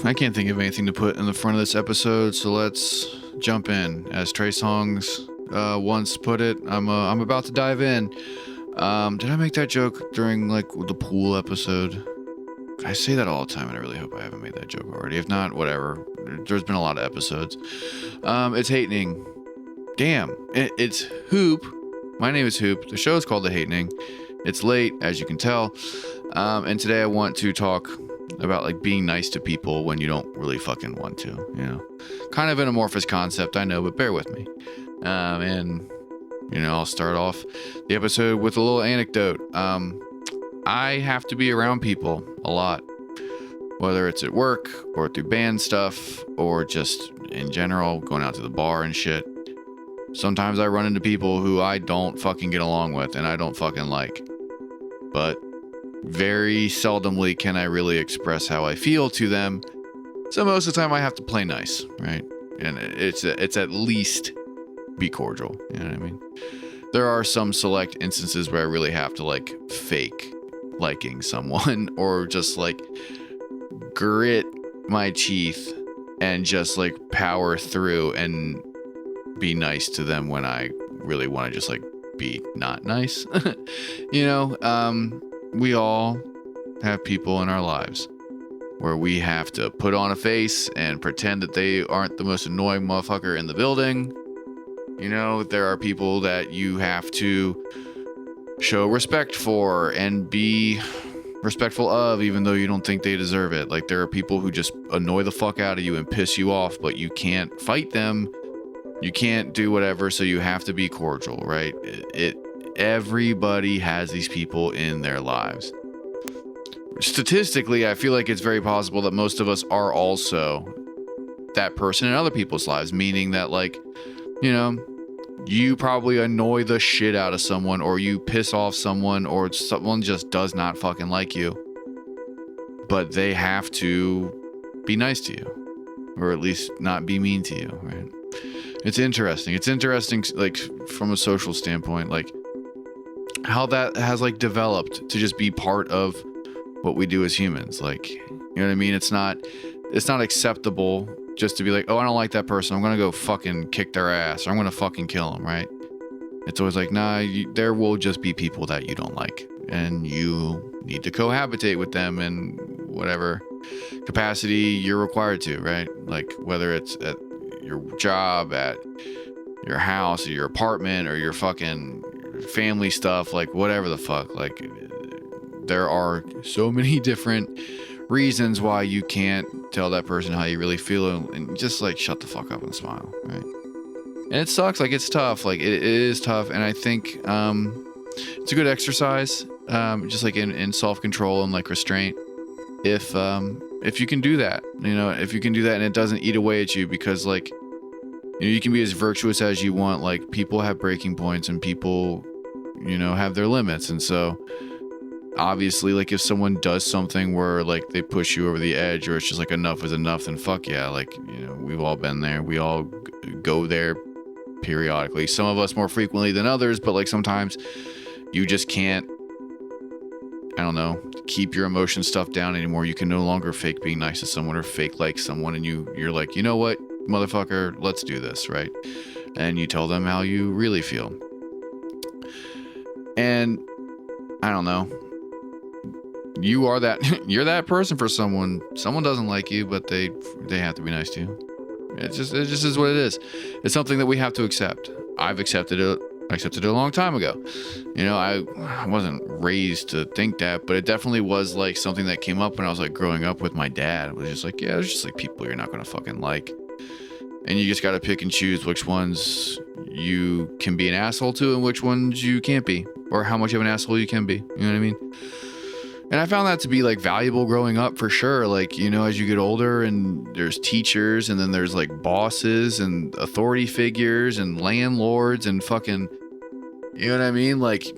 I can't think of anything to put in the front of this episode, so let's jump in. As Trey Songz once put it, I'm about to dive in. Did I make that joke during like the pool episode? I say that all the time, and I really hope I haven't made that joke already. If not, whatever. There's been a lot of episodes. It's Hatening. Damn, it's Hoop. My name is Hoop. The show is called The Hatening. It's late, as you can tell. And today I want to talk about like being nice to people when you don't really fucking want to, you know. Kind of an amorphous concept, I know, but bear with me. And you know, I'll start off the episode with a little anecdote. I have to be around people a lot, whether it's at work or through band stuff or just in general, going out to the bar and shit. Sometimes I run into people who I don't fucking get along with and I don't fucking like. But very seldomly can I really express how I feel to them. So most of the time I have to play nice, right? And it's at least be cordial, you know what I mean? There are some select instances where I really have to like fake liking someone or just like grit my teeth and just like power through and be nice to them when I really want to just like be not nice. You know, we all have people in our lives where we have to put on a face and pretend that they aren't the most annoying motherfucker in the building. You know, there are people that you have to show respect for and be respectful of, even though you don't think they deserve it. Like, there are people who just annoy the fuck out of you and piss you off, but you can't fight them. You can't do whatever, so you have to be cordial, right? Everybody has these people in their lives. Statistically, I feel like it's very possible that most of us are also that person in other people's lives, meaning that, like, you know, you probably annoy the shit out of someone, or you piss off someone, or someone just does not fucking like you, but they have to be nice to you, or at least not be mean to you, right? It's interesting, like, from a social standpoint, like, how that has, like, developed to just be part of what we do as humans. Like, you know what I mean? It's not acceptable just to be like, oh, I don't like that person, I'm gonna go fucking kick their ass, or I'm gonna fucking kill them, right? It's always like, nah, there will just be people that you don't like, and you need to cohabitate with them in whatever capacity you're required to, right? Like, whether it's at your job, at your house, or your apartment, or your fucking family stuff, like, whatever the fuck. Like, there are so many different reasons why you can't tell that person how you really feel, and just like shut the fuck up and smile, right? And it sucks, like, it's tough, like it is tough, and I think it's a good exercise, just like in self-control and like restraint, if you can do that, you know, if you can do that and it doesn't eat away at you, because, like, you know, you can be as virtuous as you want. Like, people have breaking points and people, you know, have their limits, and so obviously, like, if someone does something where, like, they push you over the edge, or it's just like enough is enough, then fuck yeah. Like, you know, we've all been there. We all go there periodically. Some of us more frequently than others, but, like, sometimes you just can't, I don't know, keep your emotion stuff down anymore. You can no longer fake being nice to someone or fake like someone, and you're like, you know what, motherfucker, let's do this, right? And you tell them how you really feel. And I don't know, you are that, you're that person for someone. Someone doesn't like you, but they have to be nice to you. It just is what it is. It's something that we have to accept. I've accepted it. I accepted it a long time ago. You know, I wasn't raised to think that, but it definitely was like something that came up when I was like growing up with my dad. It was just like, yeah, there's just like people you're not gonna fucking like, and you just gotta pick and choose which ones you can be an asshole to and which ones you can't be, or how much of an asshole you can be. You know what I mean? And I found that to be like valuable growing up, for sure. Like, you know, as you get older and there's teachers, and then there's like bosses and authority figures and landlords and fucking, you know what I mean? Like,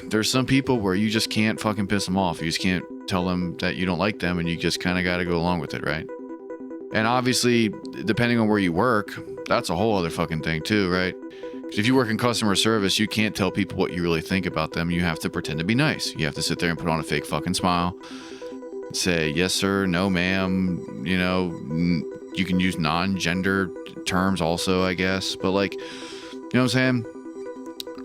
there's some people where you just can't fucking piss them off. You just can't tell them that you don't like them, and you just kind of got to go along with it, right? And obviously, depending on where you work, that's a whole other fucking thing too, right? If you work in customer service, you can't tell people what you really think about them. You have to pretend to be nice. You have to sit there and put on a fake fucking smile say yes sir, no ma'am, you know, you can use non-gender terms also, I guess, but like, you know what I'm saying?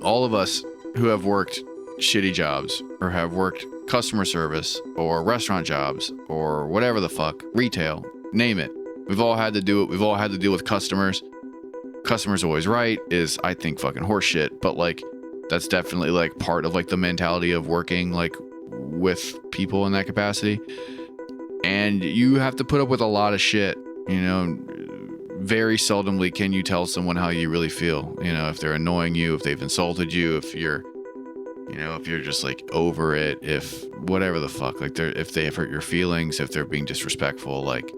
All of us who have worked shitty jobs or have worked customer service or restaurant jobs or whatever the fuck, retail, name it. We've all had to do it. We've all had to deal with customers. Customers always right is, I think, fucking horseshit, but like, that's definitely like part of like the mentality of working like with people in that capacity. And you have to put up with a lot of shit, you know. Very seldomly can you tell someone how you really feel, you know, if they're annoying you, if they've insulted you, if you're, you know, if you're just like over it, if whatever the fuck, like if they have hurt your feelings, if they're being disrespectful. Like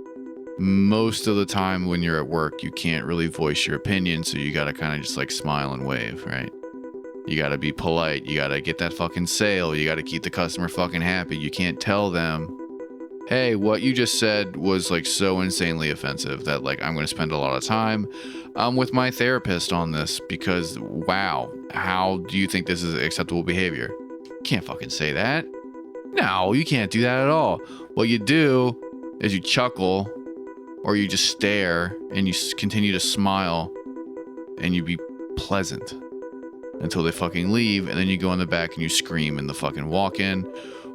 most of the time when you're at work, you can't really voice your opinion, so you gotta kind of just like smile and wave, right? You gotta be polite, you gotta get that fucking sale, you gotta keep the customer fucking happy. You can't tell them, hey, what you just said was like so insanely offensive that like I'm going to spend a lot of time with my therapist on this because wow, how do you think this is acceptable behavior? You can't fucking say that. No, you can't do that at all. What you do is you chuckle or you just stare and you continue to smile and you be pleasant until they fucking leave, and then you go in the back and you scream in the fucking walk-in.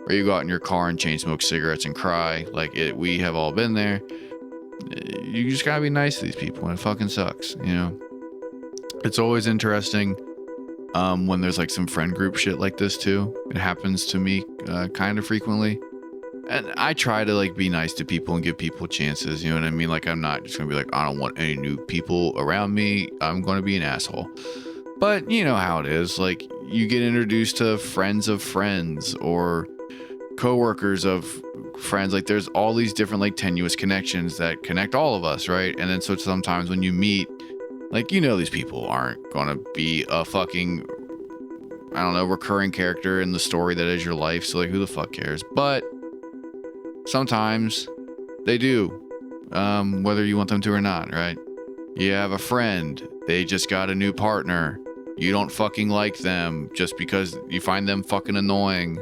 Or you go out in your car and chain smoke cigarettes and cry. Like we have all been there. You just gotta be nice to these people, and it fucking sucks, you know. It's always interesting when there's like some friend group shit like this too. It happens to me kind of frequently, and I try to like be nice to people and give people chances. You know what I mean? Like I'm not just gonna be like, I don't want any new people around me. I'm gonna be an asshole. But you know how it is. Like you get introduced to friends of friends or coworkers of friends. Like there's all these different like tenuous connections that connect all of us, right? And then so sometimes when you meet, like, you know, these people aren't gonna be a fucking, I don't know, recurring character in the story that is your life, so like who the fuck cares? But sometimes they do, whether you want them to or not, right? You have a friend, they just got a new partner, you don't fucking like them just because you find them fucking annoying.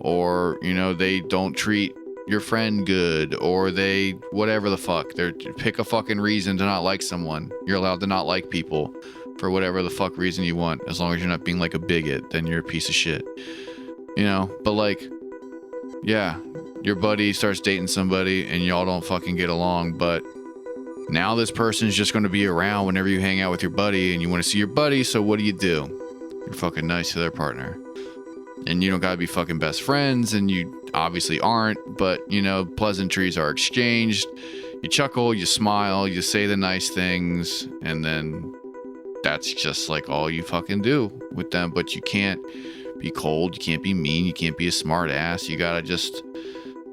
Or, you know, they don't treat your friend good, or they, whatever the fuck, pick a fucking reason to not like someone. You're allowed to not like people for whatever the fuck reason you want. As long as you're not being like a bigot, then you're a piece of shit. You know, but like, yeah, your buddy starts dating somebody and y'all don't fucking get along, but now this person's just going to be around whenever you hang out with your buddy and you want to see your buddy, so what do? You're fucking nice to their partner. And you don't gotta be fucking best friends, and you obviously aren't, but you know, pleasantries are exchanged. You chuckle, you smile, you say the nice things, and then that's just like all you fucking do with them. But you can't be cold, you can't be mean, you can't be a smart ass. You gotta just,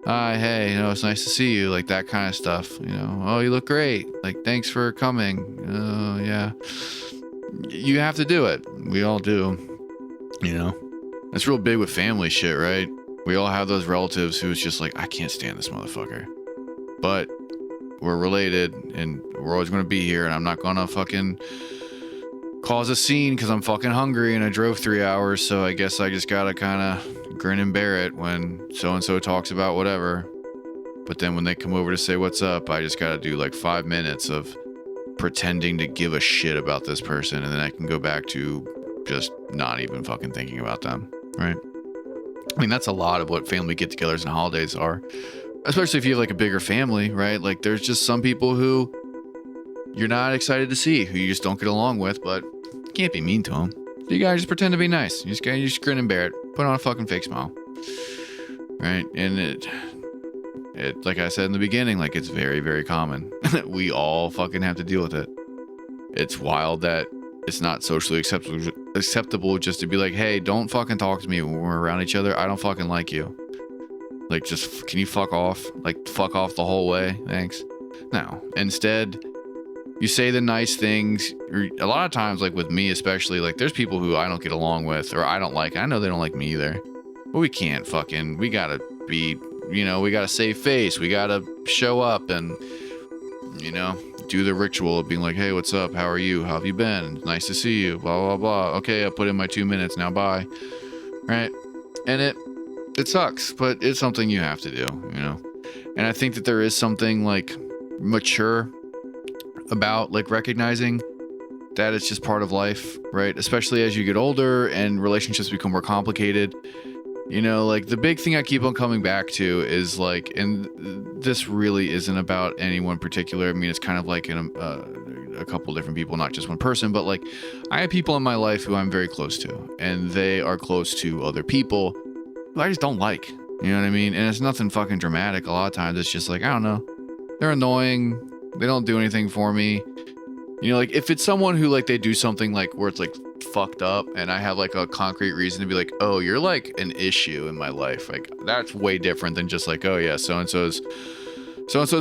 hey, you know, it's nice to see you, like that kind of stuff. You know, oh, you look great, like thanks for coming. Oh yeah, you have to do it. We all do, you know. It's real big with family shit, right? We all have those relatives who's just like, I can't stand this motherfucker. But we're related and we're always going to be here, and I'm not going to fucking cause a scene because I'm fucking hungry and I drove 3 hours, so I guess I just got to kind of grin and bear it when so-and-so talks about whatever. But then when they come over to say what's up, I just got to do like 5 minutes of pretending to give a shit about this person, and then I can go back to just not even fucking thinking about them. Right? I mean, that's a lot of what family get-togethers and holidays are, especially if you have like a bigger family, right? Like there's just some people who you're not excited to see, who you just don't get along with, but you can't be mean to them. So you gotta just pretend to be nice. You just grin and bear it. Put on a fucking fake smile, right? And it like I said in the beginning, like it's very, very common. We all fucking have to deal with it. It's wild that it's not socially acceptable just to be like, hey, don't fucking talk to me when we're around each other. I don't fucking like you. Like, just, can you fuck off? Like, fuck off the whole way. Thanks. No. Instead, you say the nice things. A lot of times, like with me especially, like there's people who I don't get along with or I don't like. I know they don't like me either. But we can't fucking, we gotta be, you know, we gotta save face. We gotta show up and, you know, do the ritual of being like, hey, what's up? How are you? How have you been? Nice to see you. Blah, blah, blah. Okay, I put in my 2 minutes. Now bye. Right? And it sucks, but it's something you have to do, you know? And I think that there is something like mature about like recognizing that it's just part of life, right? Especially as you get older and relationships become more complicated. You know, like the big thing I keep on coming back to is like, and this really isn't about anyone particular. I mean, it's kind of like a couple different people, not just one person, but like I have people in my life who I'm very close to, and they are close to other people who I just don't like. You know what I mean? And it's nothing fucking dramatic. A lot of times it's just like, I don't know. They're annoying. They don't do anything for me. You know, like if it's someone who like they do something like where it's like fucked up and I have like a concrete reason to be like, oh, you're like an issue in my life. Like that's way different than just like, oh yeah, so-and-so's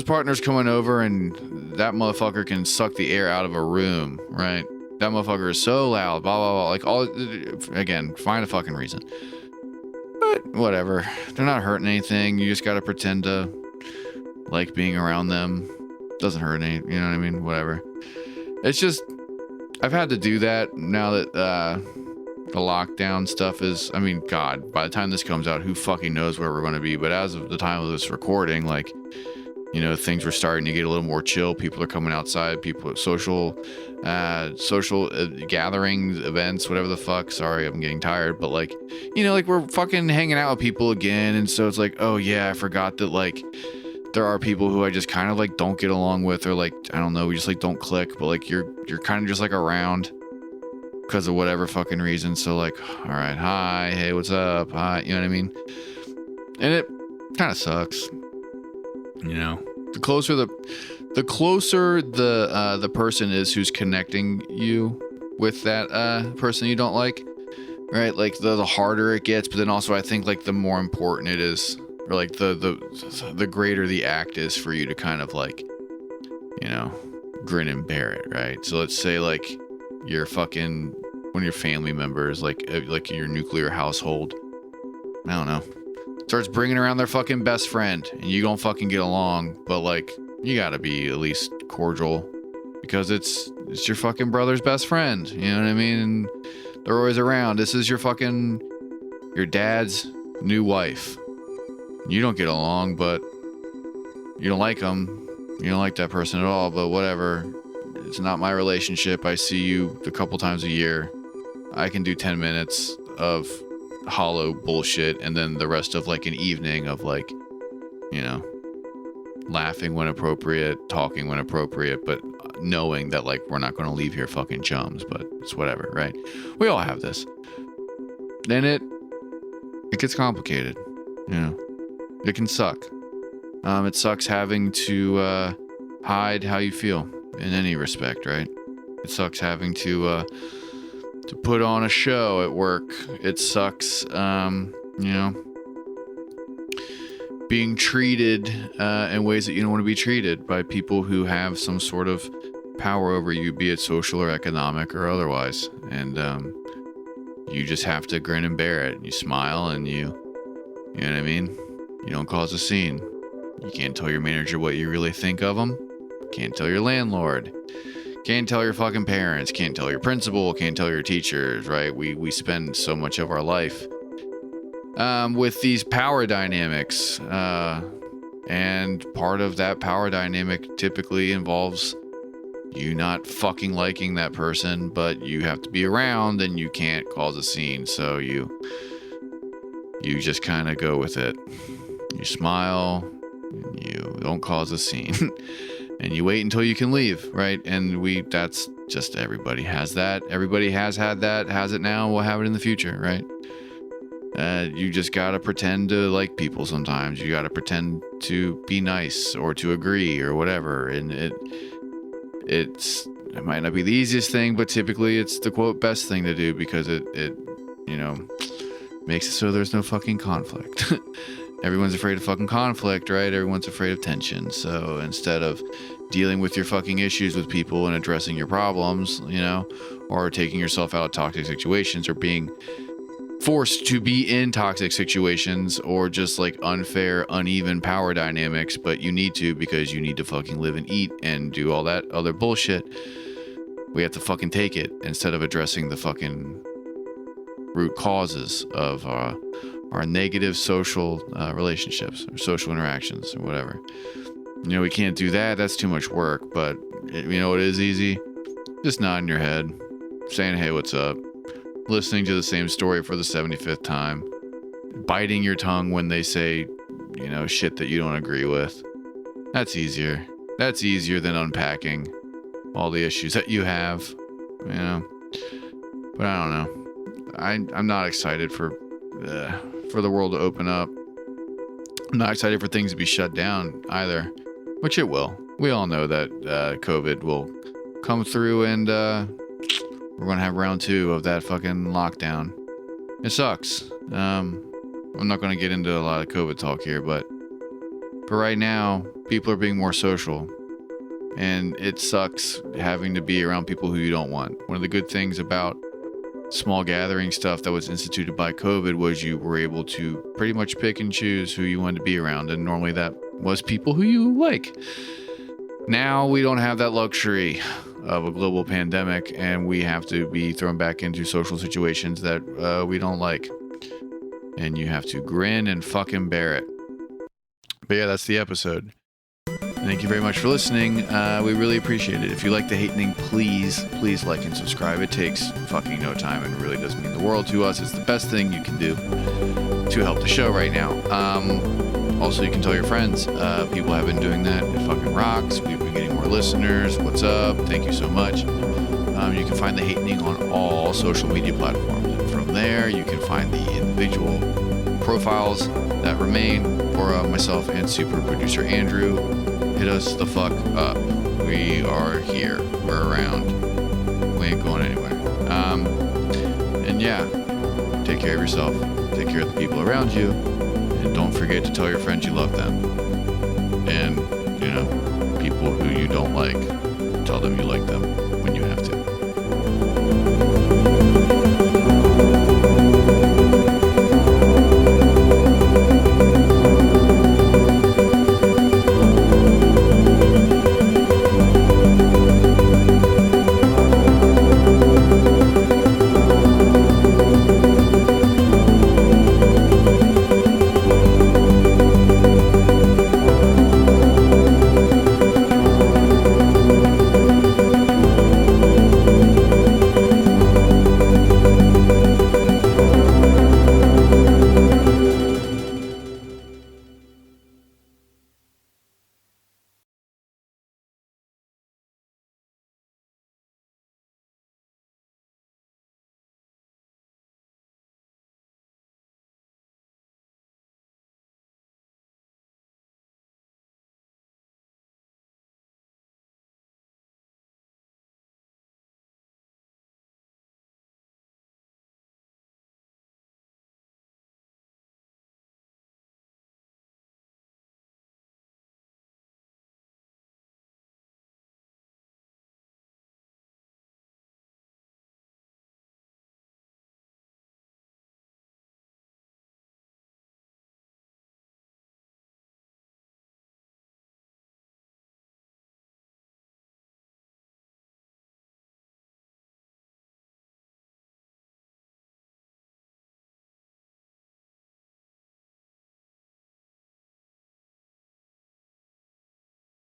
partner's coming over and that motherfucker can suck the air out of a room, right? That motherfucker is so loud, blah, blah, blah. Like all, again, find a fucking reason. But whatever. They're not hurting anything. You just got to pretend to like being around them. Doesn't hurt any, you know what I mean? Whatever. It's just, I've had to do that now that the lockdown stuff is, I mean, God, by the time this comes out, who fucking knows where we're going to be. But as of the time of this recording, like, you know, things were starting to get a little more chill. People are coming outside. People, social gatherings, events, whatever the fuck. Sorry, I'm getting tired. But like, you know, like we're fucking hanging out with people again. And so it's like, oh yeah, I forgot that like there are people who I just kind of like don't get along with, or like, I don't know, we just like don't click. But like you're kind of just like around because of whatever fucking reason. So like, all right, hi, hey, what's up? Hi, you know what I mean? And it kind of sucks. You know, the closer the person is who's connecting you with that person you don't like, right? Like the harder it gets, but then also I think like the more important it is, or like the greater the act is for you to kind of like, you know, grin and bear it, right? So let's say like you're fucking one of your family members, like your nuclear household, I don't know, starts bringing around their fucking best friend and you don't fucking get along, but like you gotta be at least cordial because it's your fucking brother's best friend, you know what I mean? And they're always around. This is your dad's new wife. You don't get along, but you don't like them. You don't like that person at all, but whatever. It's not my relationship. I see you a couple times a year. I can do 10 minutes of hollow bullshit and then the rest of like an evening of like, you know, laughing when appropriate, talking when appropriate, but knowing that like we're not going to leave here fucking chums, but it's whatever, right? We all have this. Then it gets complicated, you know. It can suck. It sucks having to hide how you feel in any respect, right? It sucks having to put on a show at work. It sucks, you know, being treated in ways that you don't want to be treated by people who have some sort of power over you, be it social or economic or otherwise. And you just have to grin and bear it. You smile and you know what I mean? You don't cause a scene. You can't tell your manager what you really think of them. Can't tell your landlord. Can't tell your fucking parents. Can't tell your principal. Can't tell your teachers, right? We spend so much of our life with these power dynamics. And part of that power dynamic typically involves you not fucking liking that person, but you have to be around and you can't cause a scene. So you just kind of go with it. You smile, you don't cause a scene, and you wait until you can leave, right? And that's just, everybody has that. Everybody has had that, has it now, will have it in the future, right? You just gotta pretend to like people sometimes. You gotta pretend to be nice or to agree or whatever. And it might not be the easiest thing, but typically it's the quote best thing to do because it you know, makes it so there's no fucking conflict. Everyone's afraid of fucking conflict, right? Everyone's afraid of tension. So instead of dealing with your fucking issues with people and addressing your problems, you know, or taking yourself out of toxic situations or being forced to be in toxic situations or just like unfair, uneven power dynamics, but you need to because you need to fucking live and eat and do all that other bullshit, we have to fucking take it instead of addressing the fucking root causes of our negative social relationships or social interactions or whatever. You know, we can't do that. That's too much work. But you know what is easy? Just nodding your head, saying, hey, what's up? Listening to the same story for the 75th time. Biting your tongue when they say, you know, shit that you don't agree with. That's easier. That's easier than unpacking all the issues that you have, you know. But I don't know. I'm not excited for the world to open up. I'm not excited for things to be shut down either, which it will. We all know that COVID will come through and we're going to have round 2 of that fucking lockdown. It sucks. I'm not going to get into a lot of COVID talk here, but right now, people are being more social. And it sucks having to be around people who you don't want. One of the good things about small gathering stuff that was instituted by COVID was you were able to pretty much pick and choose who you wanted to be around. And normally that was people who you like. Now we don't have that luxury of a global pandemic, and we have to be thrown back into social situations that we don't like. And you have to grin and fucking bear it. But yeah, that's the episode. Thank you very much for listening. We really appreciate it. If you like The Hatening, please like and subscribe. It takes fucking no time and really does mean the world to us. It's the best thing you can do to help the show right now. Also, you can tell your friends. People have been doing that. It fucking rocks. We've been getting more listeners. What's up? Thank you so much. You can find The Hatening on all social media platforms. And from there, you can find the individual profiles that remain for myself and super producer Andrew. Hit us the fuck up. We are here. We're around. We ain't going anywhere. And yeah, take care of yourself. Take care of the people around you. And don't forget to tell your friends you love them. And, you know, people who you don't like, tell them you like them.